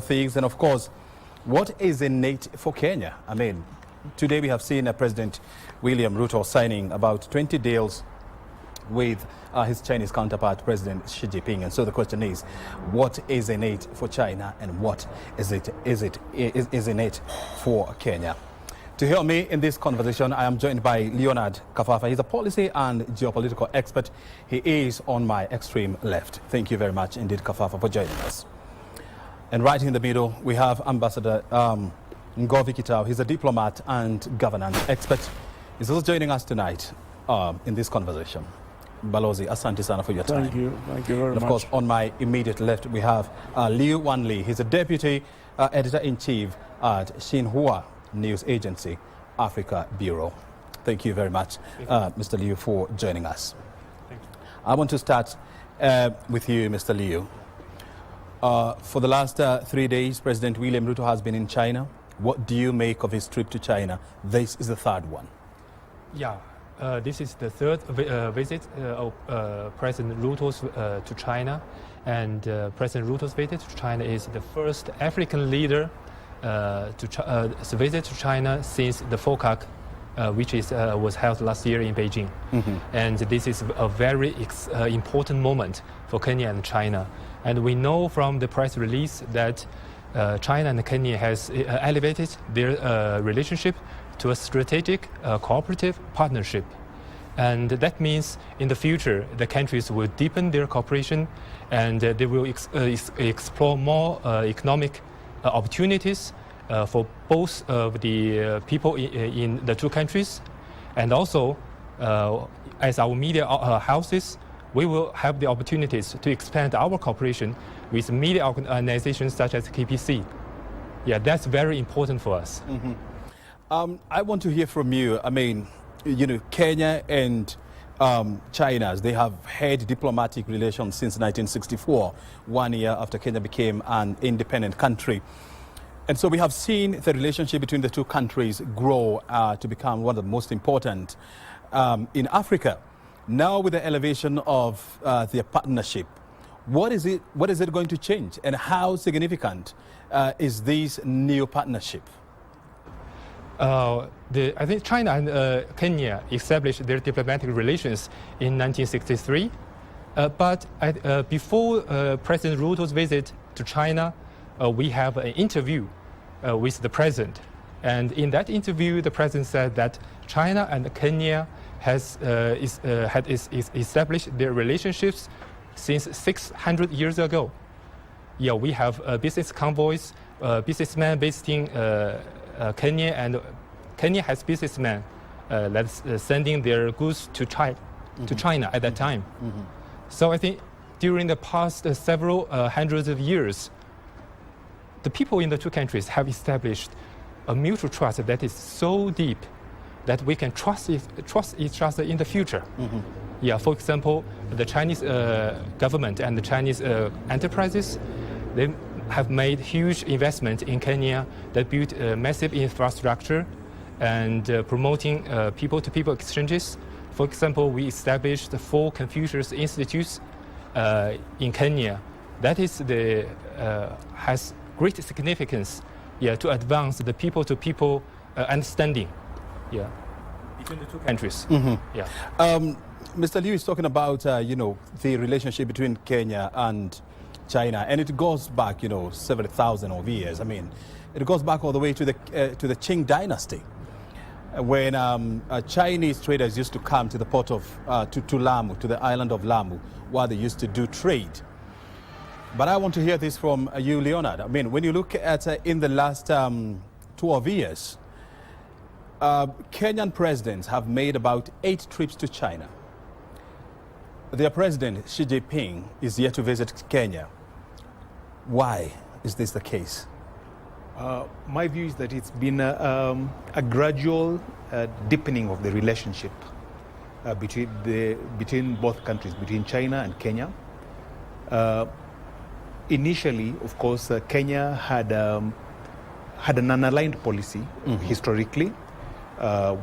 things, and of course, what is innate for Kenya? I mean, today we have seen President William Ruto signing about 20 deals with his Chinese counterpart, President Xi Jinping. And so the question is, what is innate for China and what is innate for Kenya? To help me in this conversation, I am joined by Leonard Kafafa. He's a policy and geopolitical expert. He is on my extreme left. Thank you very much indeed, Kafafa, for joining us. And right in the middle, we have Ambassador Amb.Ngovi Kitau. He's a diplomat and governance expert. He's also joining us tonight in this conversation. Balozi, asante sana for your time. Thank you very much. And of course, on my immediate left, we have Liu Wanli. He's a deputy editor-in-chief at Xinhua News Agency, Africa Bureau. Thank you very much, Mr. Liu, for joining us. Thank you. I want to start with you, Mr. Liu. For the last 3 days, President William Ruto has been in China. What do you make of his trip to China? This is the third one. Yeah, this is the third visit of President Ruto's to China. And President Ruto's visit to China is the first African leader to visit to China since the FOCAC, which was held last year in Beijing. Mm-hmm. And this is a very important moment for Kenya and China. And we know from the press release that China and Kenya has elevated their relationship to a strategic cooperative partnership. And that means in the future, the countries will deepen their cooperation and they will explore more economic opportunities for both of the people in the two countries. And also, as our media houses, we will have the opportunities to expand our cooperation with media organizations such as KBC. Yeah, that's very important for us. Mm-hmm. I want to hear from you. I mean, you know, Kenya and China, they have had diplomatic relations since 1964, 1 year after Kenya became an independent country. And so we have seen the relationship between the two countries grow to become one of the most important in Africa. Now with the elevation of their partnership, what is it going to change, and how significant is this new partnership? I think China and Kenya established their diplomatic relations in 1963. But before President Ruto's visit to China, we have an interview with the president. And in that interview, the president said that China and Kenya had established their relationships since 600 years ago. Yeah, we have business convoys, businessmen visiting Kenya, and Kenya has businessmen that's sending their goods to China at that time. Mm-hmm. So I think during the past several hundreds of years, the people in the two countries have established a mutual trust that is so deep that we can trust each other in the future. Mm-hmm. Yeah, for example, the Chinese government and the Chinese enterprises, they have made huge investment in Kenya that built massive infrastructure and promoting people-to-people exchanges. For example, we established 4 Confucius Institutes in Kenya. That is has great significance, yeah, to advance the people-to-people understanding, yeah, between the two countries. Mm-hmm. Yeah. Mr. Liu is talking about you know, the relationship between Kenya and China, and it goes back, you know, several thousand of years. I mean, it goes back all the way to the Qing dynasty, when Chinese traders used to come to the port of to Lamu, to the island of Lamu, where they used to do trade. But I want to hear this from you, Leonard. I mean, when you look at in the last 12 years, Kenyan presidents have made about 8 trips to China. Their president, Xi Jinping, is yet to visit Kenya. Why is this the case? My view is that it's been a gradual deepening of the relationship between both countries, between China and Kenya. Initially, of course, Kenya had an unaligned policy, mm-hmm, historically.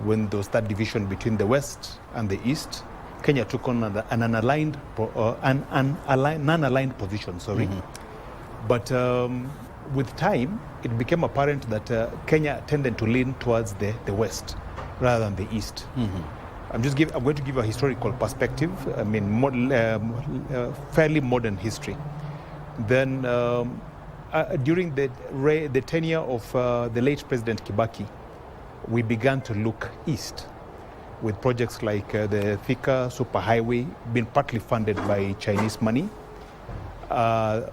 When there was that division between the West and the East, Kenya took on an non-aligned position. Sorry, mm-hmm. But with time, it became apparent that Kenya tended to lean towards the West rather than the East. I'm going to give a historical perspective. I mean, fairly modern history. Then, during the tenure of the late President Kibaki, we began to look east with projects like the Thika Superhighway being partly funded by Chinese money. The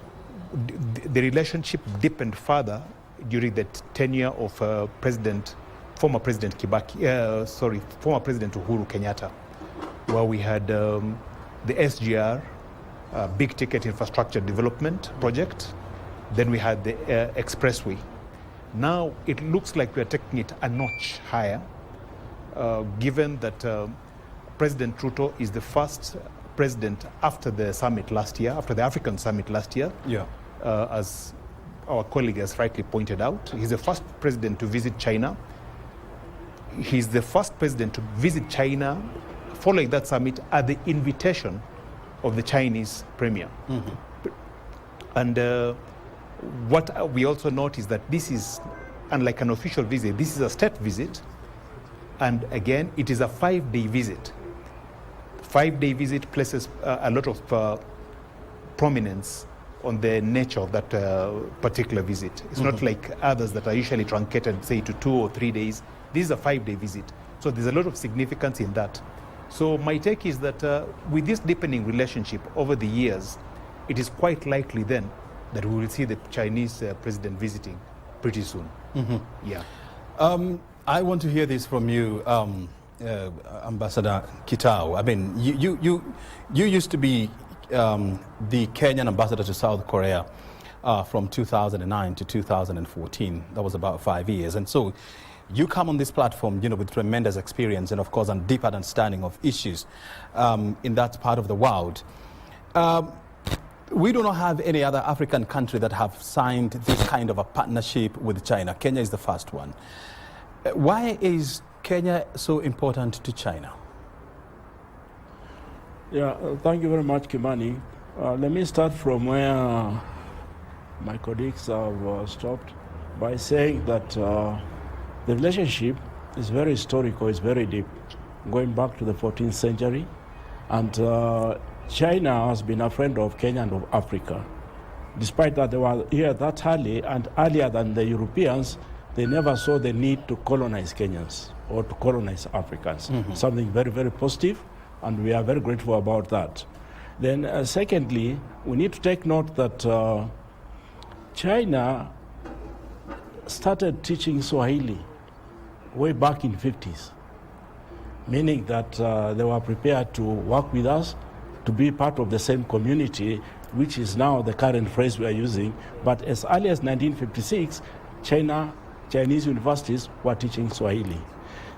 relationship deepened further during the tenure of former President Uhuru Kenyatta, where we had the SGR, big ticket infrastructure development project. Then we had the expressway. Now it looks like we are taking it a notch higher, given that President Ruto is the first president after the summit last year, after the African summit last year. As our colleague has rightly pointed out, he's the first president to visit China. He's the first president to visit China following that summit at the invitation of the Chinese premier. And what we also note is that this is, unlike an official visit, this is a state visit. And again, it is a 5-day visit. 5-day visit places a lot of prominence on the nature of that particular visit. It's not like others that are usually truncated, say, to 2 or 3 days. This is a 5-day visit. So there's a lot of significance in that. So my take is that with this deepening relationship over the years, it is quite likely then that we will see the Chinese president visiting pretty soon. Yeah. I want to hear this from you, Ambassador Kitau. I mean, you used to be the Kenyan ambassador to South Korea from 2009 to 2014. That was about 5 years. And so you come on this platform, with tremendous experience and, of course, a deep understanding of issues in that part of the world. We do not have any other African country that have signed this kind of a partnership with China. Kenya is the first one. Why is Kenya so important to China? Yeah, thank you very much, Kimani. Let me start from where my colleagues have stopped by saying that the relationship is very historical, it's very deep, going back to the 14th century. And China has been a friend of Kenya and of Africa. Despite that they were here that early and earlier than the Europeans, they never saw the need to colonize Kenyans or to colonize Africans. Something very, very positive, and we are very grateful about that. Then secondly, we need to take note that China started teaching Swahili way back in the 50s, meaning that they were prepared to work with us, to be part of the same community, which is now the current phrase we are using. But as early as 1956, Chinese universities were teaching Swahili.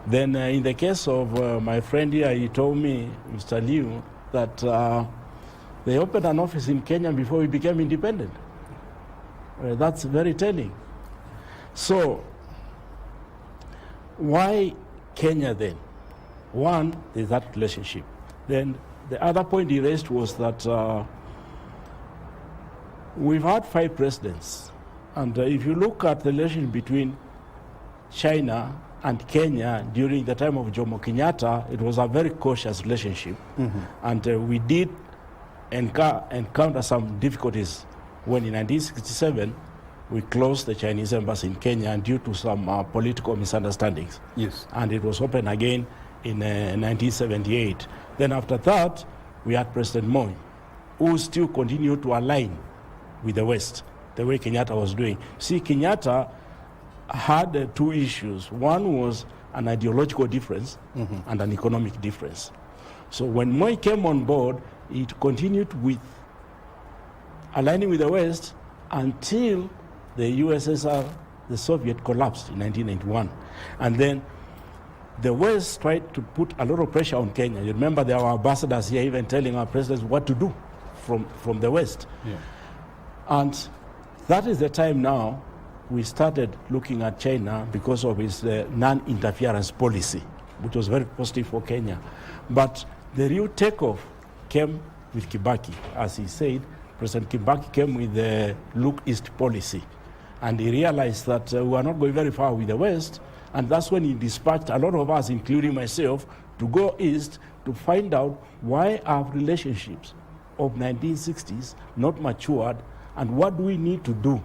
Then in the case of my friend here, he told me, Mr. Liu, that they opened an office in Kenya before we became independent. That's very telling. So why Kenya then? One, there's that relationship. Then the other point he raised was that we've had 5 presidents. And if you look at the relationship between China and Kenya during the time of Jomo Kenyatta, it was a very cautious relationship. And we did encounter some difficulties when in 1967 we closed the Chinese embassy in Kenya due to some political misunderstandings. Yes. And it was opened again in 1978. Then after that, we had President Moi, who still continued to align with the West, the way Kenyatta was doing. See, Kenyatta had 2 issues. One was an ideological difference and an economic difference. So when Moi came on board, it continued with aligning with the West until the USSR, the Soviet, collapsed in 1991. And then the West tried to put a lot of pressure on Kenya. You remember there were ambassadors here even telling our presidents what to do from the West. Yeah. And that is the time now we started looking at China because of its non-interference policy, which was very positive for Kenya. But the real takeoff came with Kibaki. As he said, President Kibaki came with the Look East policy. And he realized that we are not going very far with the West. And that's when he dispatched a lot of us, including myself, to go east to find out why our relationships of 1960s not matured, and what do we need to do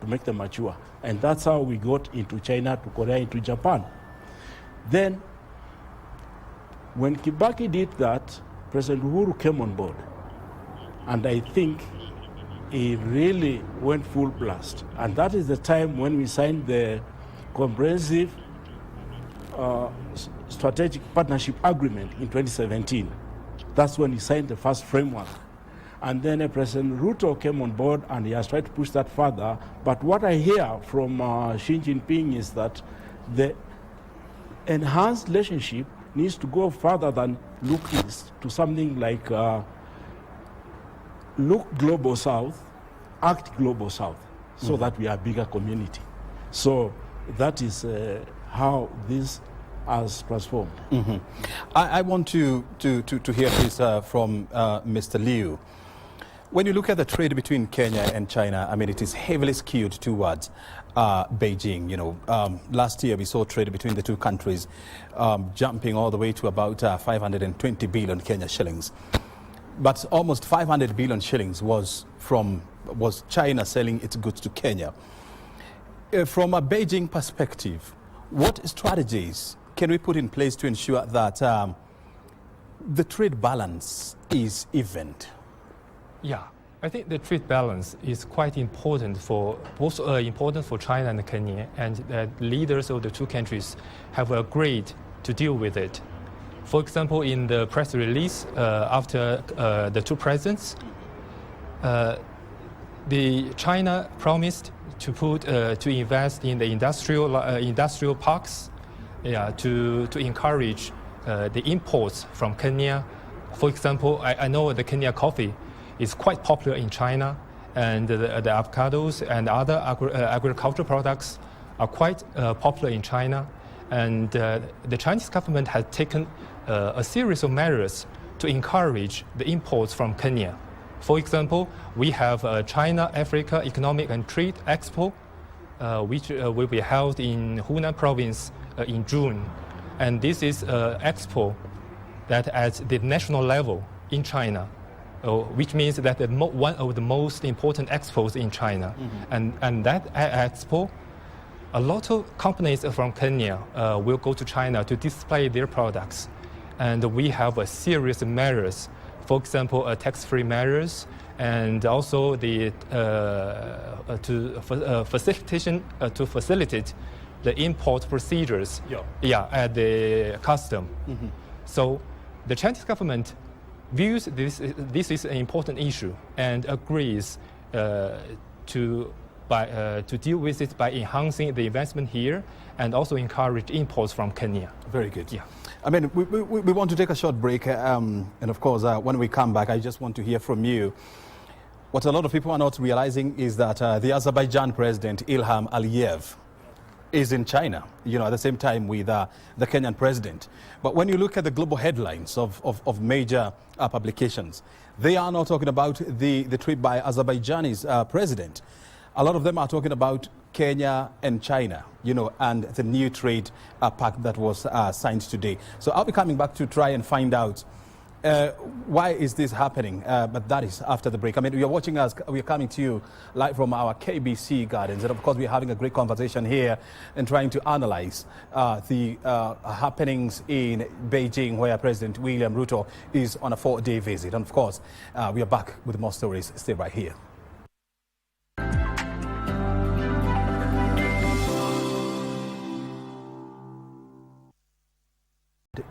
to make them mature. And that's how we got into China, to Korea, into Japan. Then, when Kibaki did that, President Uhuru came on board. And I think he really went full blast. And that is the time when we signed the comprehensive strategic partnership agreement in 2017. That's when he signed the first framework. And then President Ruto came on board, and he has tried to push that further. But what I hear from Xi Jinping is that the enhanced relationship needs to go further than look east, to something like look global south, act global south, so that we are a bigger community. So that is how this has transformed. I want to hear this from Mr. Liu. When you look at the trade between Kenya and China, I mean, it is heavily skewed towards Beijing. You know, last year we saw trade between the two countries jumping all the way to about 520 billion Kenya shillings. But almost 500 billion shillings was China selling its goods to Kenya. From a Beijing perspective, what strategies can we put in place to ensure that the trade balance is even? Yeah, I think the trade balance is quite important for both important for China and Kenya, and the leaders of the two countries have agreed to deal with it. For example, in the press release after the two presidents, the China promised to invest in the industrial parks, to encourage the imports from Kenya. For example, I know the Kenya coffee is quite popular in China, and the avocados and other agricultural products are quite popular in China. And the Chinese government has taken a series of measures to encourage the imports from Kenya. For example, we have China-Africa Economic and Trade Expo, which will be held in Hunan province in June. And this is an expo that at the national level in China, which means that one of the most important expos in China. And that expo, a lot of companies from Kenya will go to China to display their products. And we have a series of measures, for example, tax-free measures, and also the to facilitate the import procedures at the custom. So the Chinese government views this is an important issue and agrees to deal with it by enhancing the investment here and also encourage imports from Kenya. Very good. Yeah. I mean, we want to take a short break, and of course, when we come back, I just want to hear from you. What a lot of people are not realizing is that the Azerbaijan president, Ilham Aliyev, is in China, you know, at the same time with the Kenyan president. But when you look at the global headlines of major publications, they are not talking about the trip by Azerbaijani's president. A lot of them are talking about Kenya and China, you know, and the new trade pact that was signed today. So I'll be coming back to try and find out why is this happening, but that is after the break. I mean, you're watching us, we're coming to you live from our KBC gardens, and of course we're having a great conversation here and trying to analyze the happenings in Beijing, where President William Ruto is on a 4-day visit. And of course, we are back with more stories. Stay right here.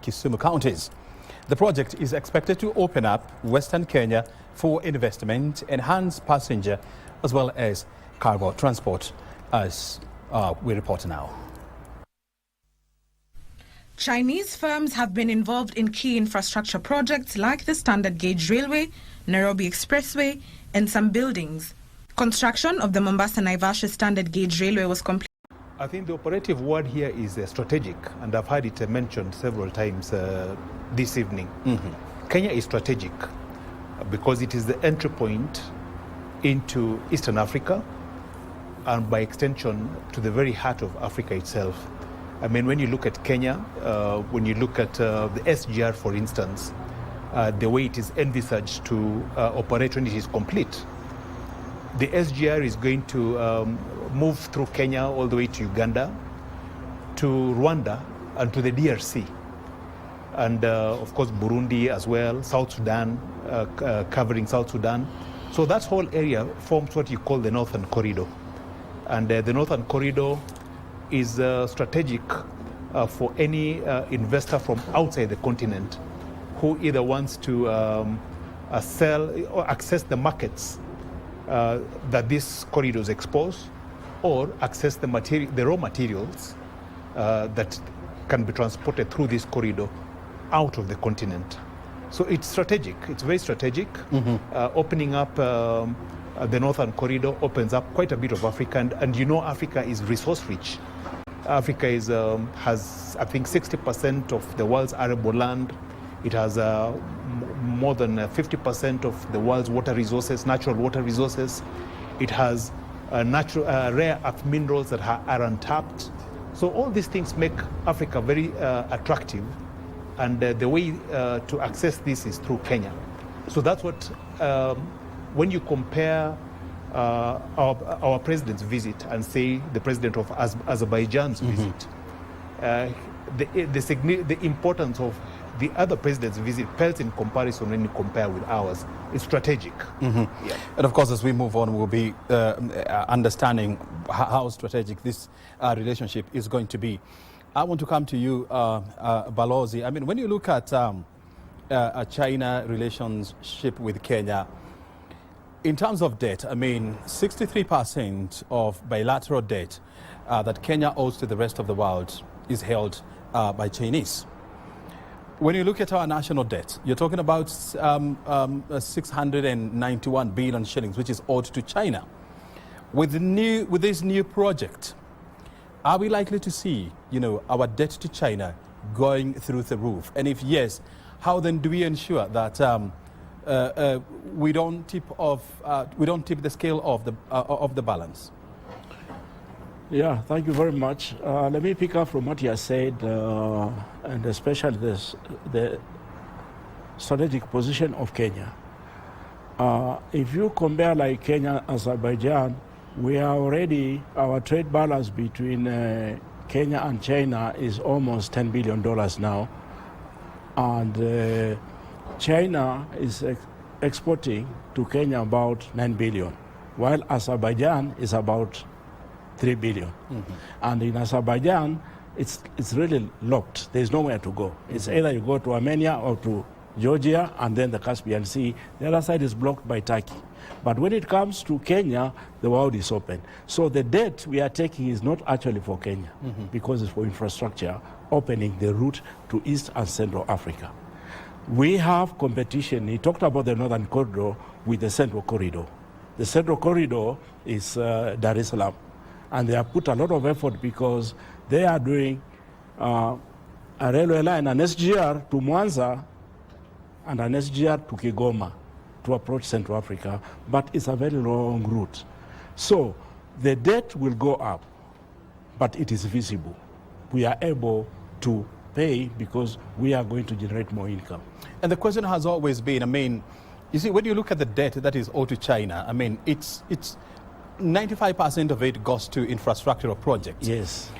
Kisumu counties. The project is expected to open up Western Kenya for investment, enhance passenger as well as cargo transport, as we report now. Chinese firms have been involved in key infrastructure projects like the Standard Gauge Railway, Nairobi Expressway, and some buildings. Construction of the Mombasa-Naivasha Standard Gauge Railway was completed. I think the operative word here is strategic, and I've heard it mentioned several times this evening. Kenya is strategic because it is the entry point into Eastern Africa, and by extension to the very heart of Africa itself. I mean, when you look at Kenya, when you look at the SGR, for instance, the way it is envisaged to operate when it is complete, the SGR is going to move through Kenya all the way to Uganda, to Rwanda, and to the DRC. And of course, Burundi as well, South Sudan, covering South Sudan. So that whole area forms what you call the Northern Corridor. And the Northern Corridor is strategic for any investor from outside the continent who either wants to sell or access the markets that these corridors expose, or access the raw materials that can be transported through this corridor out of the continent. So it's strategic, it's very strategic. Opening up the Northern Corridor opens up quite a bit of Africa, and you know Africa is resource rich. Africa is, has, I think, 60% of the world's arable land. It has more than 50% of the world's water resources, natural water resources. It has rare earth minerals that are untapped. So all these things make Africa very attractive, and the way to access this is through Kenya. So that's what, when you compare our president's visit and say the president of Azerbaijan's visit, the importance of the other president's visit pales in comparison when you compare with ours. It's strategic. Yeah. And of course, as we move on, we'll be understanding how strategic this relationship is going to be. I want to come to you, Balozi. I mean, when you look at a China relationship with Kenya, in terms of debt, I mean, 63% of bilateral debt that Kenya owes to the rest of the world is held by Chinese. When you look at our national debt, you're talking about 691 billion shillings, which is owed to China. With this new project, are we likely to see, our debt to China going through the roof? And if yes, how then do we ensure that we don't tip the scale of the balance? Yeah, thank you very much. Let me pick up from what you said, and especially the strategic position of Kenya. If you compare like Kenya and Azerbaijan, we are already, our trade balance between Kenya and China is almost $10 billion now. And China is exporting to Kenya about 9 billion, while Azerbaijan is about 3 billion. And in Azerbaijan, it's really locked. There's nowhere to go. It's either you go to Armenia or to Georgia and then the Caspian Sea. The other side is blocked by Turkey. But when it comes to Kenya, the world is open. So the debt we are taking is not actually for Kenya, because it's for infrastructure, opening the route to East and Central Africa. We have competition. He talked about the Northern Corridor with the Central Corridor. The Central Corridor is Dar es Salaam. And they have put a lot of effort because they are doing a railway line, an SGR to Mwanza and an SGR to Kigoma to approach Central Africa, but it's a very long route. So the debt will go up, but it is visible. We are able to pay because we are going to generate more income. And the question has always been, I mean, you see, when you look at the debt that is owed to China, I mean, it's 95% of it goes to infrastructural projects. Yes.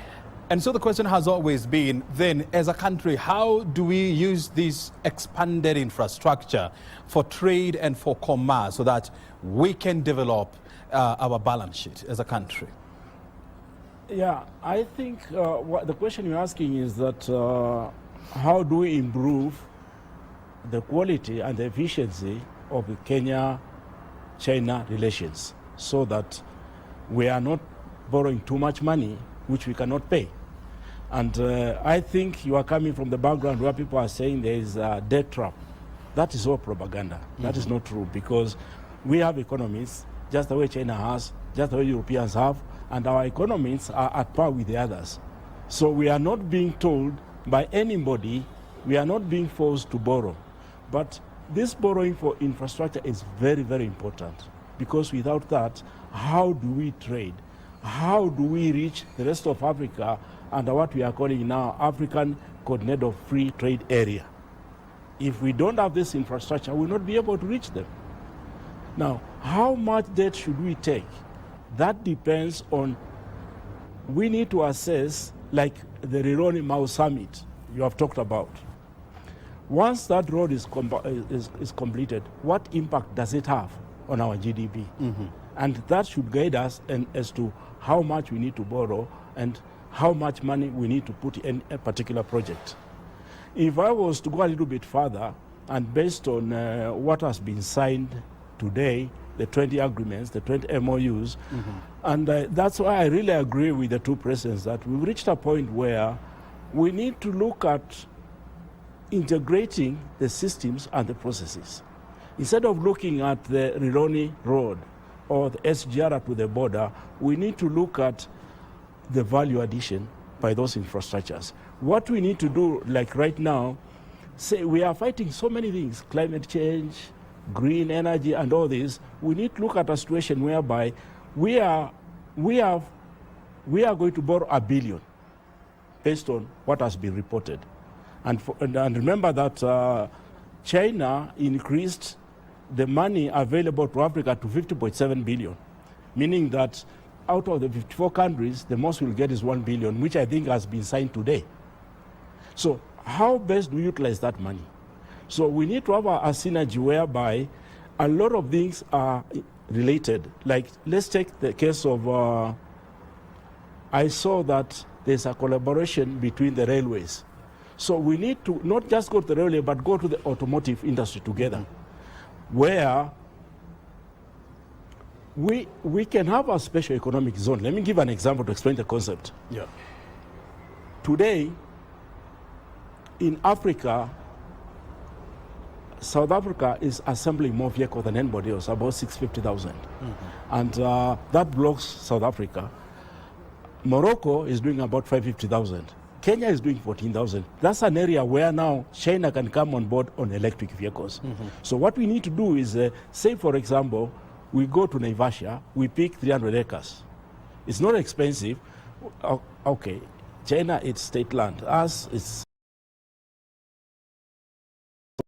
And so the question has always been, then, as a country, how do we use this expanded infrastructure for trade and for commerce so that we can develop our balance sheet as a country? Yeah, I think what the question you're asking is that how do we improve the quality and the efficiency of the Kenya-China relations so that we are not borrowing too much money which we cannot pay. And I think you are coming from the background where people are saying there is a debt trap. That is all propaganda. That is not true, because we have economies just the way China has, just the way Europeans have, and our economies are at par with the others. So we are not being told by anybody, we are not being forced to borrow. But this borrowing for infrastructure is very, very important, because without that, how do we trade? how do we reach the rest of Africa under what we are calling now African Continent of Free Trade Area? If we don't have this infrastructure, we will not be able to reach them. Now, how much debt should we take? That depends on, we need to assess, like the Rironi-Mau Summit you have talked about. Once that road is completed, what impact does it have on our GDP? And that should guide us as to how much we need to borrow and how much money we need to put in a particular project. If I was to go a little bit further, and based on what has been signed today, the 20 agreements, the 20 MOUs, and that's why I really agree with the two presidents that we've reached a point where we need to look at integrating the systems and the processes. Instead of looking at the Rironi Road or the SGR to the border, we need to look at the value addition by those infrastructures. What we need to do, like right now, say we are fighting so many things, climate change, green energy and all this. We need to look at a situation whereby we are going to borrow $1 billion based on what has been reported. And remember that China increased the money available to Africa to 50.7 billion, meaning that out of the 54 countries, the most we'll get is 1 billion, which I think has been signed today. So how best do we utilize that money? So we need to have a synergy whereby a lot of things are related. Like, let's take the case of, I saw that there's a collaboration between the railways. So we need to not just go to the railway, but go to the automotive industry together, where we can have a special economic zone. Let me give an example to explain the concept. Yeah. Today, in Africa, South Africa is assembling more vehicles than anybody else, about 650,000. And that blocks South Africa. Morocco is doing about 550,000. Kenya is doing 14,000. That's an area where now China can come on board on electric vehicles. So what we need to do is, say for example, we go to Naivasha, we pick 300 acres. It's not expensive. Okay, China, it's state land. Us, it's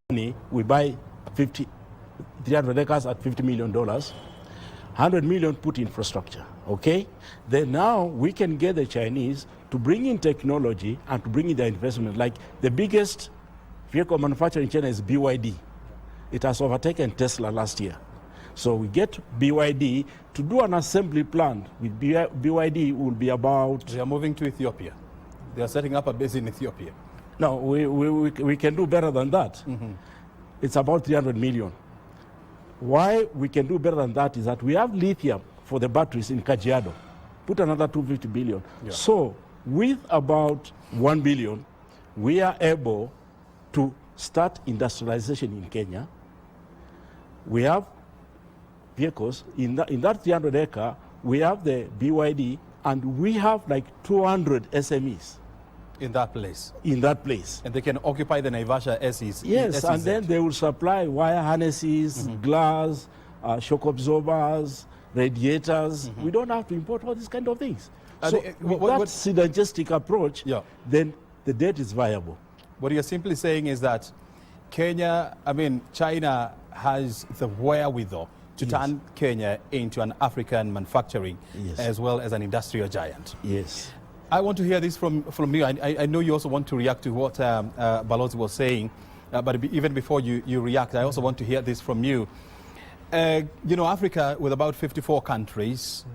money. We buy 300 acres at $50 million. 100 million put infrastructure, okay? Then now we can get the Chinese to bring in technology and to bring in their investment. Like the biggest vehicle manufacturer in China is BYD. It has overtaken Tesla last year. So we get BYD to do an assembly plant. With BYD will be about... They are moving to Ethiopia. They are setting up a base in Ethiopia. No, we can do better than that. It's about 300 million. Why we can do better than that is that we have lithium for the batteries in Kajiado. Put another 250 billion. Yeah. So with about 1 billion, we are able to start industrialization in Kenya. We have vehicles. In that 300 acre, we have the BYD, and we have like 200 SMEs. In that place? In that place. And they can occupy the Naivasha SEs? Yes, SEZ. And then they will supply wire harnesses, glass, shock absorbers, radiators. We don't have to import all these kind of things. So with that synergistic approach, then the debt is viable. What you're simply saying is that China has the wherewithal to turn Kenya into an African manufacturing as well as an industrial giant. Yes. I want to hear this from you. I know you also want to react to what Balozi was saying, but even before you react, I also want to hear this from you. Africa, with about 54 countries,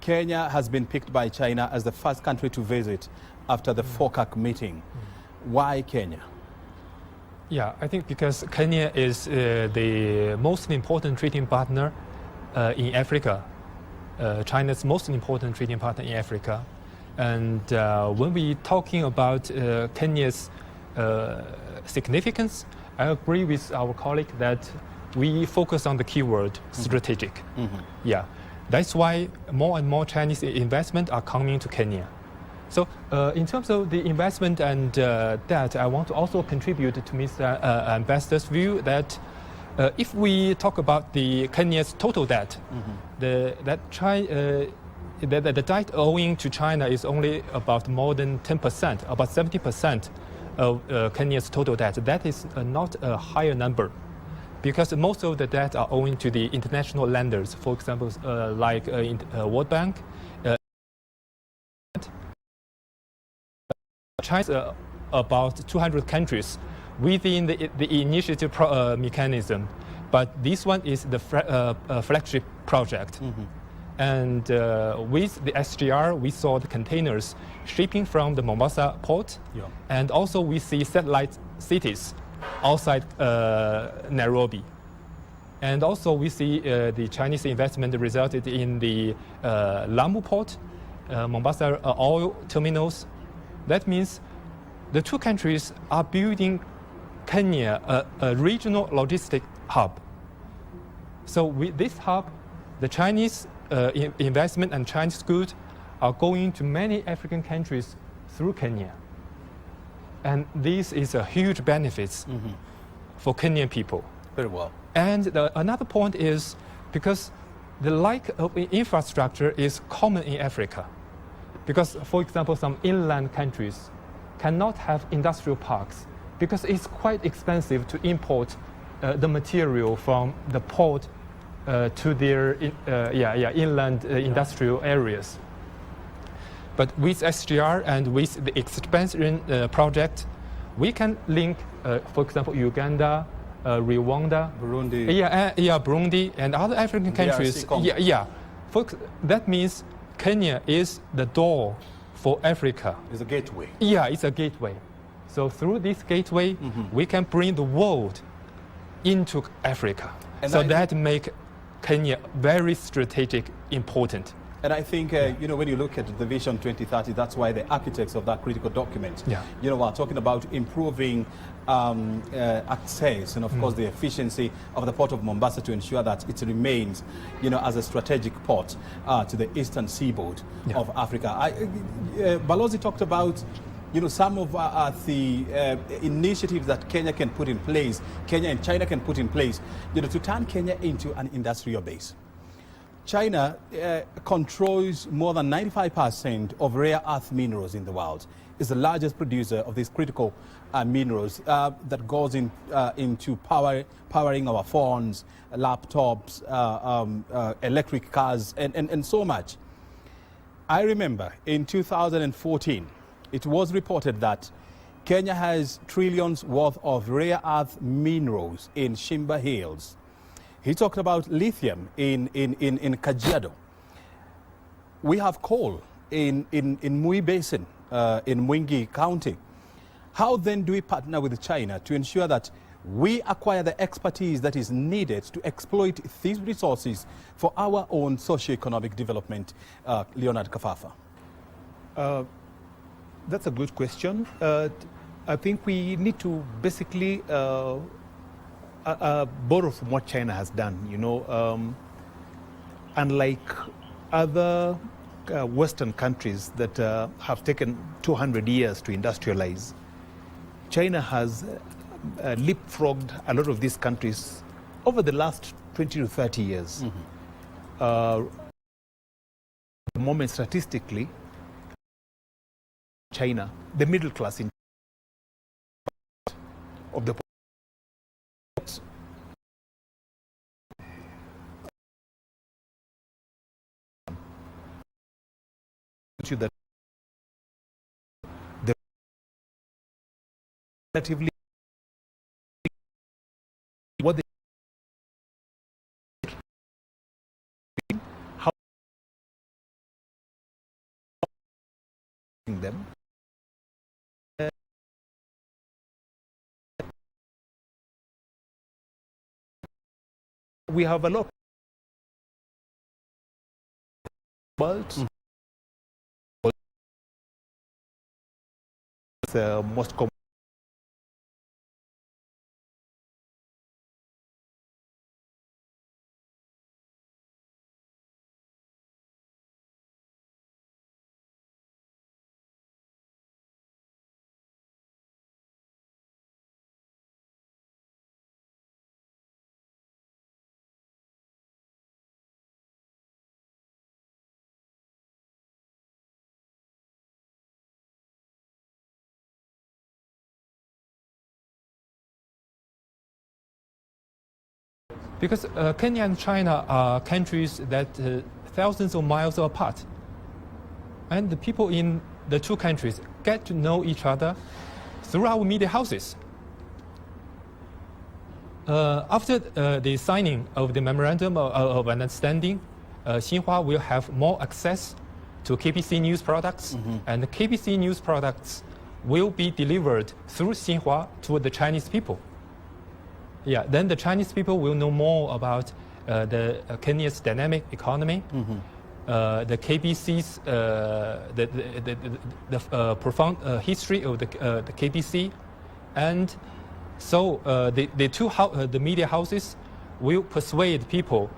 Kenya has been picked by China as the first country to visit after the FOCAC meeting. Why Kenya? Yeah, I think because Kenya is the most important trading partner in Africa, China's most important trading partner in Africa. And when we're talking about Kenya's significance, I agree with our colleague that we focus on the keyword strategic. Yeah, that's why more and more Chinese investment are coming to Kenya. So in terms of the investment and that, I want to also contribute to Mr. Ambassador's view that if we talk about the Kenya's total debt, the debt owing to China is only about more than 10%, about 70% of Kenya's total debt. That is not a higher number, because most of the debt are owing to the international lenders, for example, like World Bank. China about 200 countries within the initiative mechanism, but this one is the flagship project. And with the SGR, we saw the containers shipping from the Mombasa port, and also we see satellite cities outside Nairobi. And also we see the Chinese investment resulted in the Lamu port, Mombasa oil terminals. That means the two countries are building Kenya a regional logistic hub. So with this hub, the Chinese investment and Chinese goods are going to many African countries through Kenya. And this is a huge benefit for Kenyan people. Very well. And another point is because the lack of infrastructure is common in Africa. Because, for example, some inland countries cannot have industrial parks because it's quite expensive to import the material from the port to their inland industrial areas. But with SGR and with the expansion project, we can link, for example, Uganda, Rwanda, Burundi. Burundi, and other African countries. That means Kenya is the door for Africa. It's a gateway. Yeah, it's a gateway. So through this gateway, we can bring the world into Africa. And so that make Kenya very strategic, important. And I think, when you look at the Vision 2030, that's why the architects of that critical document, are talking about improving access and, of course, the efficiency of the port of Mombasa to ensure that it remains, as a strategic port to the eastern seaboard of Africa. Balozi talked about, some of the initiatives that Kenya can put in place, Kenya and China can put in place, to turn Kenya into an industrial base. China controls more than 95% of rare earth minerals in the world. It's the largest producer of these critical minerals that goes into powering our phones, laptops, electric cars, and so much. I remember in 2014, it was reported that Kenya has trillions worth of rare earth minerals in Shimba Hills. He talked about lithium in Kajiado. We have coal in Mui Basin, in Mwingi County. How then do we partner with China to ensure that we acquire the expertise that is needed to exploit these resources for our own socio-economic development? Leonard Kafafa. That's a good question. I think we need to basically borrow from what China has done. Unlike other Western countries that have taken 200 years to industrialize, China has leapfrogged a lot of these countries over the last 20 to 30 years. At the moment, statistically, China, the middle class in of the that the relatively what they how them we have a lot world most common Because Kenya and China are countries that thousands of miles apart. And the people in the two countries get to know each other through our media houses. After the signing of the Memorandum of Understanding, Xinhua will have more access to KBC news products, and the KBC news products will be delivered through Xinhua to the Chinese people. Yeah, then the Chinese people will know more about Kenya's dynamic economy, the KBC's the profound history of the KBC, and so the media houses will persuade people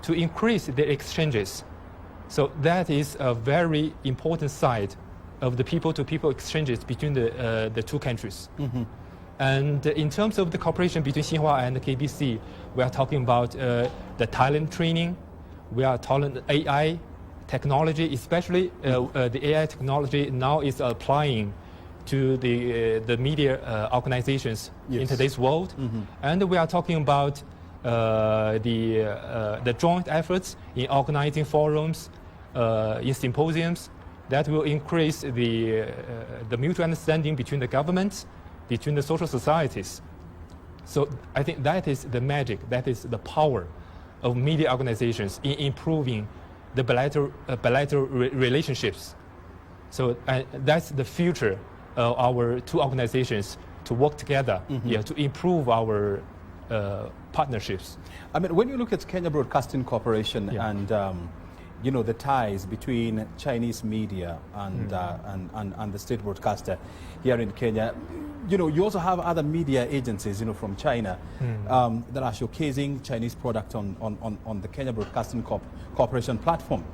to increase their exchanges. So that is a very important side of the people-to-people exchanges between the two countries. And in terms of the cooperation between Xinhua and the KBC, we are talking about the talent training. We are talking AI technology, especially the AI technology now is applying to the media organizations in today's world. And we are talking about the joint efforts in organizing forums, in symposiums that will increase the mutual understanding between the governments, between the social societies. So I think that is the magic, that is the power of media organizations in improving the bilateral relationships. So that's the future of our two organizations to work together to improve our partnerships. I mean, when you look at Kenya Broadcasting Corporation and the ties between Chinese media and the state broadcaster here in Kenya, you also have other media agencies, from China that are showcasing Chinese product on the Kenya Broadcasting Corporation platform.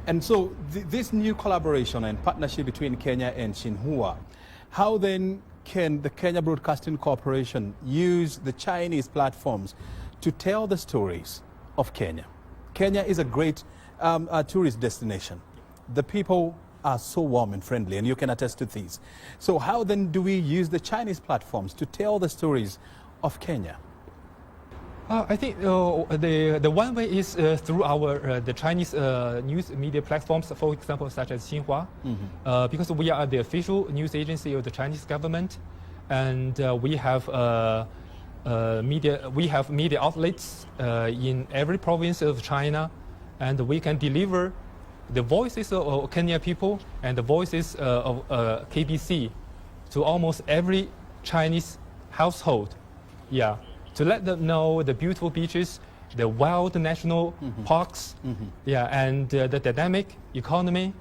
And so this new collaboration and partnership between Kenya and Xinhua, how then can the Kenya Broadcasting Corporation use the Chinese platforms to tell the stories of Kenya? Kenya is a great tourist destination. The people are so warm and friendly, and you can attest to these. So how then do we use the Chinese platforms to tell the stories of Kenya? I think the one way is through the Chinese news media platforms, for example, such as Xinhua, because we are the official news agency of the Chinese government, and we have media outlets in every province of China, and we can deliver the voices of Kenya people and the voices of KBC to almost every Chinese household. Yeah, to let them know the beautiful beaches, the wild national parks, and the dynamic economy.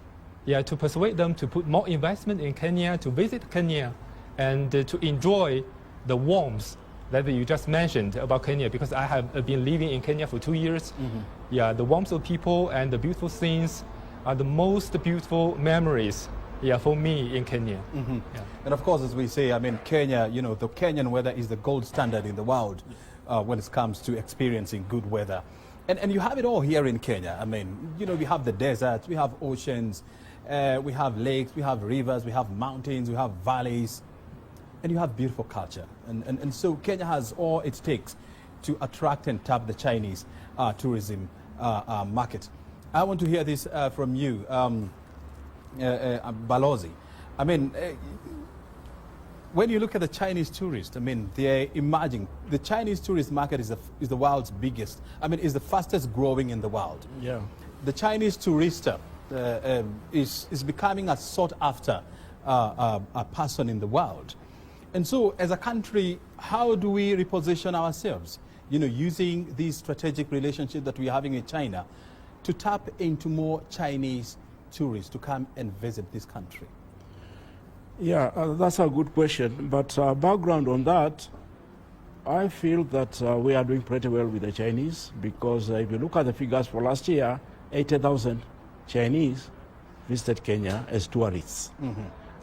Yeah, to persuade them to put more investment in Kenya, to visit Kenya, and to enjoy the warmth that you just mentioned about Kenya, because I have been living in Kenya for 2 years. Yeah, the warmth of people and the beautiful scenes are the most beautiful memories, for me in Kenya. And of course, as we say, I mean, Kenya, the Kenyan weather is the gold standard in the world when it comes to experiencing good weather. And you have it all here in Kenya. I mean, we have the deserts, we have oceans, we have lakes, we have rivers, we have mountains, we have valleys, and you have beautiful culture. And so Kenya has all it takes to attract and tap the Chinese tourism market. I want to hear this from you, Balozi. I mean, when you look at the Chinese tourists, I mean, they're emerging. The Chinese tourist market is the world's biggest. I mean, is the fastest growing in the world. Yeah. The Chinese tourista is becoming a sought after a person in the world. And so, as a country, how do we reposition ourselves? Using these strategic relationships that we're having with China to tap into more Chinese tourists to come and visit this country? Yeah, that's a good question. But background on that, I feel that we are doing pretty well with the Chinese, because if you look at the figures for last year, 80,000 Chinese visited Kenya as tourists.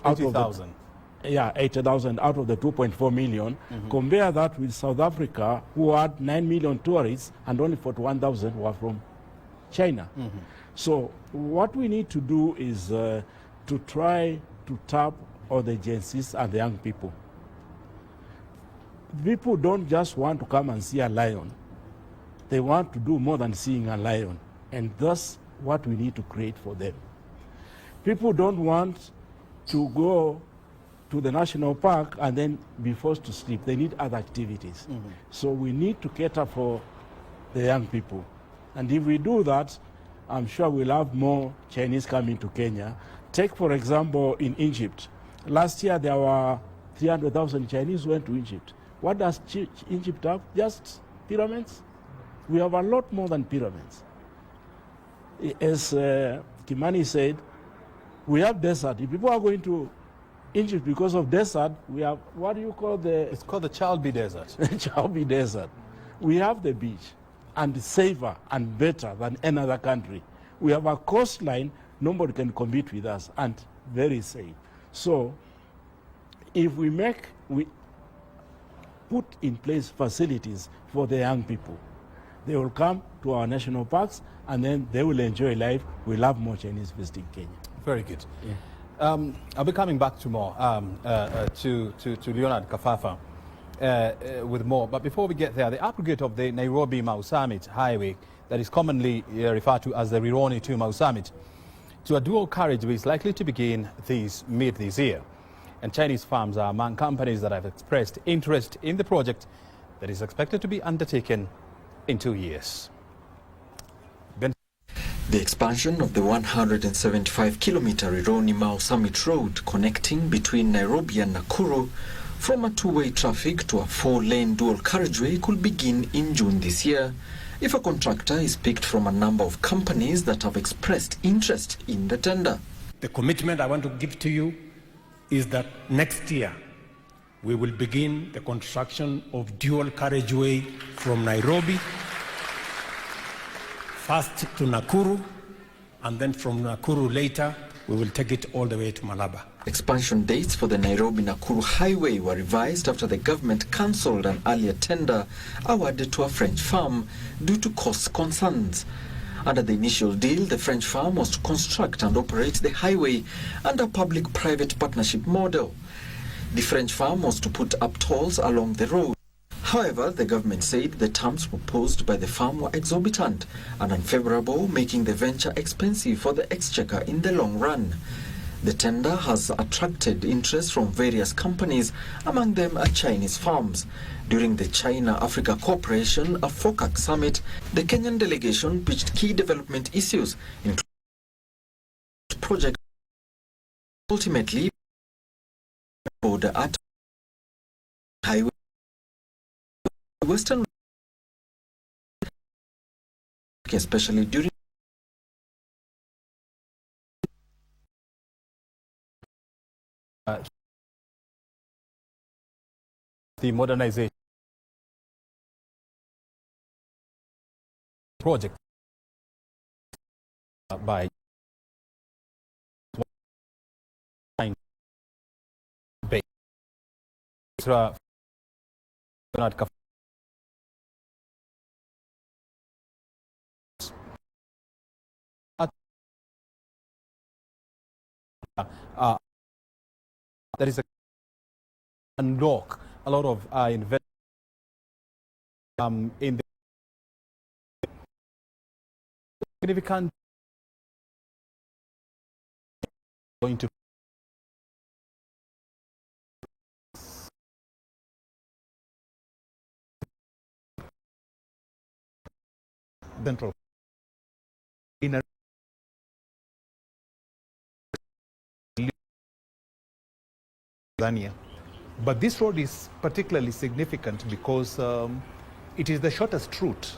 80,000. Yeah, 80,000 out of the 2.4 million. Compare that with South Africa, who had 9 million tourists, and only 41,000 were from China. So what we need to do is to try to tap all the agencies and the young people. People don't just want to come and see a lion. they want to do more than seeing a lion. And that's what we need to create for them. People don't want to go to the national park and then be forced to sleep. They need other activities. So we need to cater for the young people. And if we do that, I'm sure we'll have more Chinese coming to Kenya. Take, for example, in Egypt. Last year, there were 300,000 Chinese who went to Egypt. What does Egypt have? Just pyramids? We have a lot more than pyramids. As Kimani said, we have desert. If people are going to Egypt because of desert, we have, what do you call the... It's called the Chalbi Desert. Chalbi Desert. We have the beach, and safer and better than any other country. We have a coastline, nobody can compete with us, and very safe. So if we put in place facilities for the young people, they will come to our national parks and then they will enjoy life. We'll have more Chinese visiting Kenya. Very good. Yeah. I'll be coming back to more, to Leonard Kafafa with more. But before we get there, the upgrade of the Nairobi-Mau Summit highway that is commonly referred to as the Rironi to Mau Summit to a dual carriageway is likely to begin mid this year. And Chinese firms are among companies that have expressed interest in the project that is expected to be undertaken in 2 years. The expansion of the 175-kilometer Rironi-Mau Summit Road connecting between Nairobi and Nakuru from a two-way traffic to a four-lane dual carriageway could begin in June this year if a contractor is picked from a number of companies that have expressed interest in the tender. The commitment I want to give to you is that next year we will begin the construction of dual carriageway from Nairobi first to Nakuru, and then from Nakuru later we will take it all the way to Malaba. Expansion dates for the Nairobi-Nakuru highway were revised after the government cancelled an earlier tender awarded to a French firm due to cost concerns. Under the initial deal, the French firm was to construct and operate the highway under a public-private partnership model. The French firm was to put up tolls along the road. However, the government said the terms proposed by the firm were exorbitant and unfavorable, making the venture expensive for the exchequer in the long run. The tender has attracted interest from various companies, among them Chinese firms. During the China-Africa Cooperation, a FOCAC summit, the Kenyan delegation pitched key development issues, including project ultimately border at highway western, especially during the modernization project by there is a unlock a lot of investment in the significant going to Central. In a Tanzania. But this road is particularly significant because it is the shortest route